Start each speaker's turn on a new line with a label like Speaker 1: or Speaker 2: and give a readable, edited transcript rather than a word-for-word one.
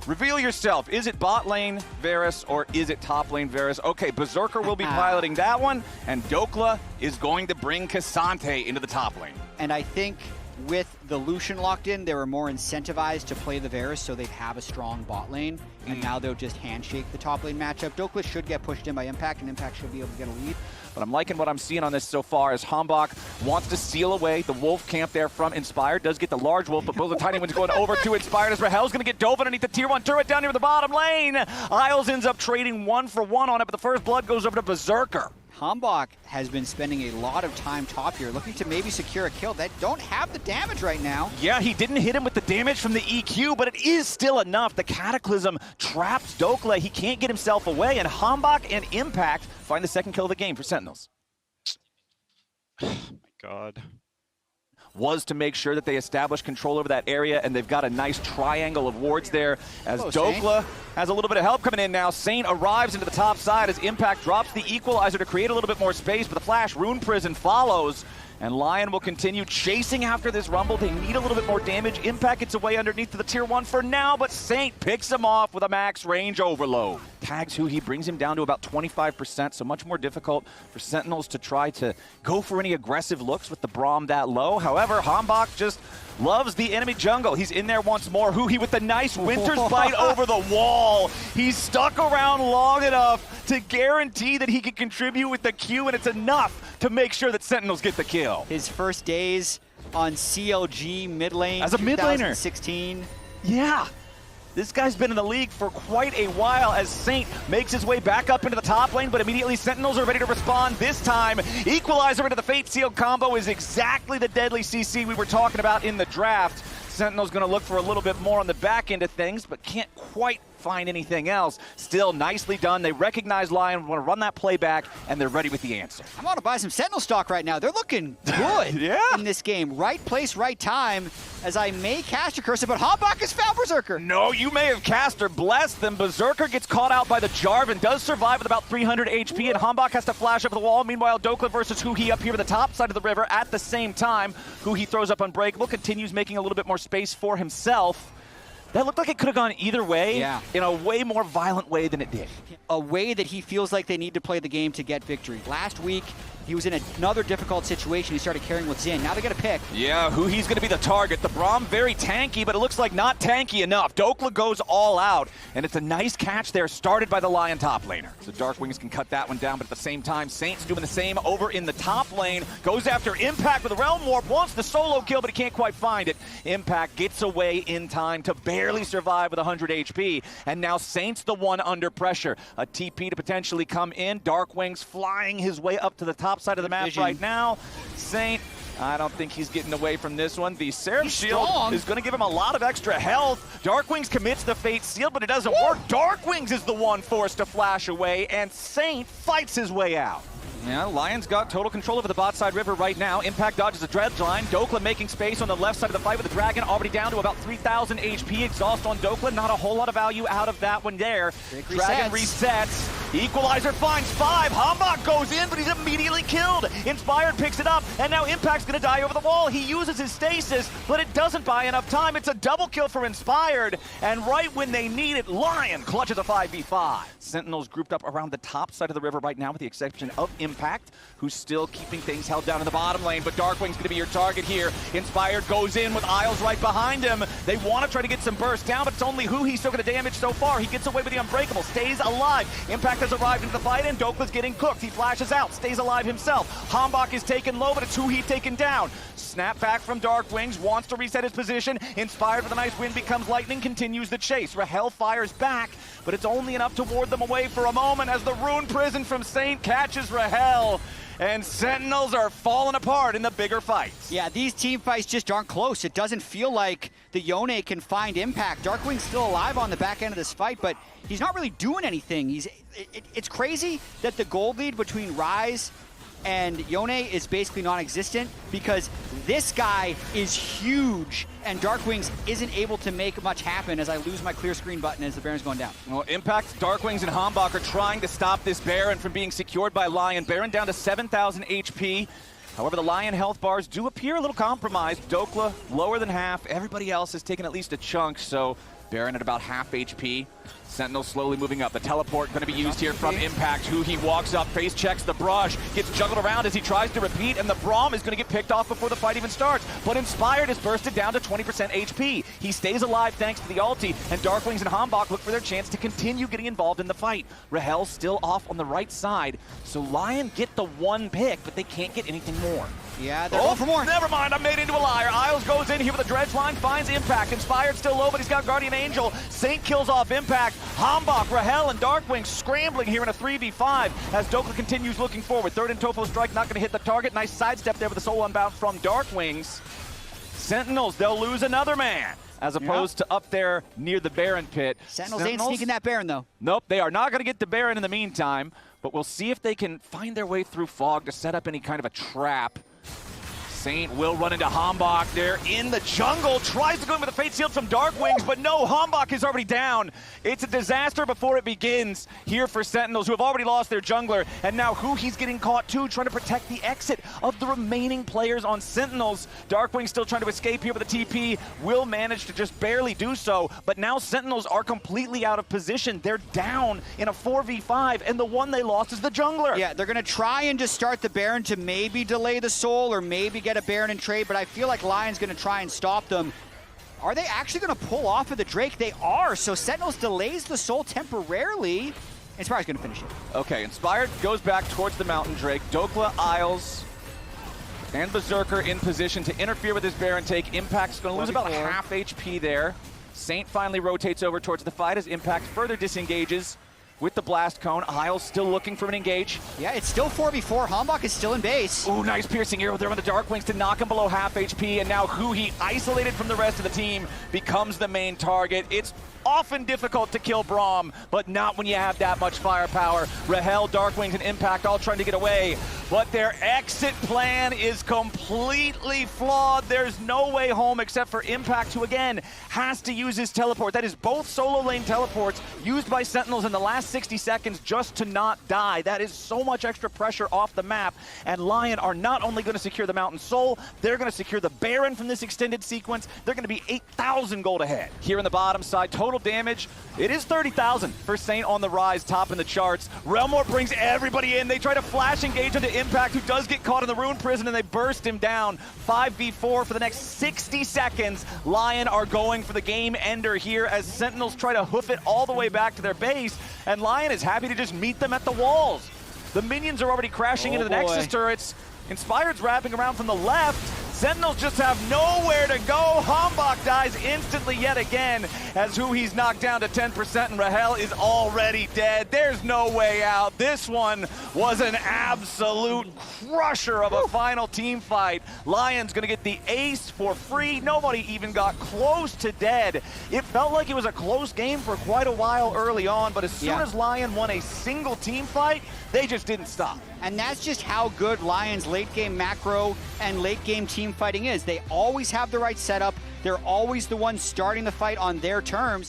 Speaker 1: Reveal yourself. Is it bot lane Varus or is it top lane Varus? Okay, Berserker will be piloting that one, and Dokla is going to bring Cassante into the top lane.
Speaker 2: And I think with the Lucian locked in, they were more incentivized to play the Varus so they'd have a strong bot lane, and now they'll just handshake the top lane matchup. Dokla should get pushed in by Impact, and Impact should be able to get a lead.
Speaker 1: But I'm liking what I'm seeing on this so far as Hambach wants to seal away the Wolf camp there from Inspired. Does get the large Wolf, but both the tiny ones going over to Inspired as Rahel's going to get dove underneath the tier 1 turret down near the bottom lane. Isles ends up trading 1-for-1 on it, but the first blood goes over to Berserker.
Speaker 2: Hambach has been spending a lot of time top here, looking to maybe secure a kill. That don't have the damage right now.
Speaker 1: Yeah, he didn't hit him with the damage from the EQ, but it is still enough. The Cataclysm traps Dokla. He can't get himself away, and Hambach and Impact find the second kill of the game for Sentinels.
Speaker 3: Oh my god.
Speaker 1: Was to make sure that they establish control over that area, and they've got a nice triangle of wards there as Dokla has a little bit of help coming in now. Saint arrives into the top side as Impact drops the equalizer to create a little bit more space, but the flash Rune Prison follows, and LYON will continue chasing after this Rumble. They need a little bit more damage. Impact gets away underneath to the tier 1 for now, but Saint picks him off with a max range overload. Tags Huhi, brings him down to about 25%, so much more difficult for Sentinels to try to go for any aggressive looks with the Braum that low. However, Hambach just loves the enemy jungle. He's in there once more. Huhi with the nice Winter's Bite over the wall. He's stuck around long enough to guarantee that he can contribute with the Q, and it's enough to make sure that Sentinels get the kill.
Speaker 2: His first days on CLG mid lane
Speaker 1: as a mid laner.
Speaker 2: 2016.
Speaker 1: Yeah. This guy's been in the league for quite a while as Saint makes his way back up into the top lane, but immediately Sentinels are ready to respond this time. Equalizer into the Fate Seal combo is exactly the deadly CC we were talking about in the draft. Sentinel's going to look for a little bit more on the back end of things, but can't quite find anything else. Still nicely done. They recognize LYON, want to run that play back, and they're ready with the answer.
Speaker 2: I want to buy some Sentinel stock right now. They're looking good in this game. Right place, right time, as I may cast a Curse, but Hambach has found Berserker.
Speaker 1: No, you may have cast or blessed them. Berserker gets caught out by the Jarvan, does survive with about 300 HP, and Hambach has to flash over the wall. Meanwhile, Dokla versus Huhi up here at the top side of the river at the same time. Huhi throws up Unbreakable, continues making a little bit more space for himself. That looked like it could have gone either way, in a way more violent way than it did.
Speaker 2: A way that he feels like they need to play the game to get victory. Last week, he was in another difficult situation. He started carrying with Xin. Now they got to pick.
Speaker 1: Yeah, Huhi's going to be the target. The Braum very tanky, but it looks like not tanky enough. Dokla goes all out, and it's a nice catch there, started by the LYON top laner. So Darkwings can cut that one down, but at the same time, Saint's doing the same over in the top lane. Goes after Impact with a Realm Warp, wants the solo kill, but he can't quite find it. Impact gets away in time to barely survive with 100 HP, and now Saint's the one under pressure. A TP to potentially come in. Darkwings flying his way up to the top side of the map right now. Saint, I don't think he's getting away from this one. The Seraph Shield is going to give him a lot of extra health. Darkwings commits the Fate Seal, but it doesn't work. Darkwings is the one forced to flash away, and Saint fights his way out. Yeah, LYON's got total control over the bot side river right now. Impact dodges a dredge line. Dokla making space on the left side of the fight with the Dragon, already down to about 3,000 HP. Exhaust on Dokla, not a whole lot of value out of that one there. Dragon resets. Equalizer finds 5. Hambach goes in, but he's immediately killed. Inspired picks it up, and now Impact's going to die over the wall. He uses his stasis, but it doesn't buy enough time. It's a double kill for Inspired, and right when they need it, LYON clutches a 5v5. Sentinels grouped up around the top side of the river right now, with the exception of Impact, who's still keeping things held down in the bottom lane, but Darkwing's going to be your target here. Inspired goes in with Isles right behind him. They want to try to get some burst down, but it's only Huhi's still going to damage so far. He gets away with the Unbreakable, stays alive. Impact has arrived into the fight, and Dokla's getting cooked. He flashes out, stays alive himself. Hambach is taken low, but it's Huhi taken down. Snap back from Darkwings, wants to reset his position. Inspired with a nice win, becomes Lightning, continues the chase. Rahel fires back, but it's only enough to ward them away for a moment as the Rune Prison from Saint catches Rahel. And Sentinels are falling apart in the bigger fights.
Speaker 2: Yeah, these team fights just aren't close. It doesn't feel like the Yone can find Impact. Darkwing's still alive on the back end of this fight, but he's not really doing anything. It's crazy that the gold lead between Ryze and Yone is basically non-existent because this guy is huge and Darkwings isn't able to make much happen as I lose my clear screen button as the Baron's going down.
Speaker 1: Well, Impact, Darkwings, and Hambach are trying to stop this Baron from being secured by LYON. Baron down to 7,000 HP. However, the LYON health bars do appear a little compromised. Dokla lower than half. Everybody else has taken at least a chunk, so Baron at about half HP. Sentinel slowly moving up. The teleport going to be used here from Impact. Who he walks up, face checks the brush, gets juggled around as he tries to repeat, and the Braum is going to get picked off before the fight even starts. But Inspired is bursted down to 20% HP. He stays alive thanks to the ulti, and Darkwings and Hambach look for their chance to continue getting involved in the fight. Rahel still off on the right side, so LYON get the one pick, but they can't get anything more.
Speaker 2: Yeah, they're going for more.
Speaker 1: Never mind, I'm made into a liar. Isles goes in here with a dredge line, finds Impact. Inspired still low, but he's got Guardian Angel. Saint kills off Impact. Hambach, Rahel, and Darkwing scrambling here in a 3v5 as Dokla continues looking forward. Third and Tofo strike, not going to hit the target. Nice sidestep there with the soul unbound from Darkwings. Sentinels, they'll lose another man, as opposed to up there near the Baron pit.
Speaker 2: Sentinels ain't sneaking that Baron, though.
Speaker 1: Nope, they are not going to get the Baron in the meantime, but we'll see if they can find their way through fog to set up any kind of a trap. Saint will run into Hambach there in the jungle, tries to go in with a Fate Shield from Darkwings, but no, Hambach is already down. It's a disaster before it begins here for Sentinels, who have already lost their jungler, and now he's getting caught too, trying to protect the exit of the remaining players on Sentinels. Darkwing still trying to escape here with a TP, will manage to just barely do so, but now Sentinels are completely out of position. They're down in a 4v5, and the one they lost is the jungler.
Speaker 2: Yeah, they're going to try and just start the Baron to maybe delay the soul or maybe get a Baron in trade, but I feel like LYON's going to try and stop them. Are they actually going to pull off of the Drake? They are, so Sentinels delays the soul temporarily. Inspired's going to finish it.
Speaker 1: Okay, Inspired goes back towards the Mountain Drake. Dokla, Isles, and Berserker in position to interfere with his Baron take. Impact's going to lose about half HP there. Saint finally rotates over towards the fight as Impact further disengages with the Blast Cone. Isles still looking for an engage.
Speaker 2: Yeah, it's still 4v4. Hambach is still in base.
Speaker 1: Ooh, nice piercing arrow there on the Darkwings to knock him below half HP, and now he isolated from the rest of the team, becomes the main target. It's often difficult to kill Braum, but not when you have that much firepower. Rahel, Darkwings, and Impact all trying to get away, but their exit plan is completely flawed. There's no way home except for Impact, who again has to use his teleport. That is both solo lane teleports used by Sentinels in the last 60 seconds just to not die. That is so much extra pressure off the map, and LYON are not only going to secure the Mountain Soul, they're going to secure the Baron from this extended sequence. They're going to be 8,000 gold ahead. Here on the bottom side, total damage, it is 30,000 for Saint on the rise, top in the charts. Relmore brings everybody in. They try to flash engage into Impact, who does get caught in the Rune Prison, and they burst him down. 5v4 for the next 60 seconds. LYON are going for the game ender here as Sentinels try to hoof it all the way back to their base, and LYON is happy to just meet them at the walls. The minions are already crashing into the Nexus turrets. Inspired's wrapping around from the left. Sentinels just have nowhere to go. Hambach dies instantly yet again as he's knocked down to 10%, and Rahel is already dead. There's no way out. This one was an absolute crusher of a final team fight. LYON's gonna get the ace for free. Nobody even got close to dead. It felt like it was a close game for quite a while early on, but as soon as LYON won a single team fight, they just didn't stop.
Speaker 2: And that's just how good LYON's late game macro and late game team fighting is. They always have the right setup. They're always the ones starting the fight on their terms.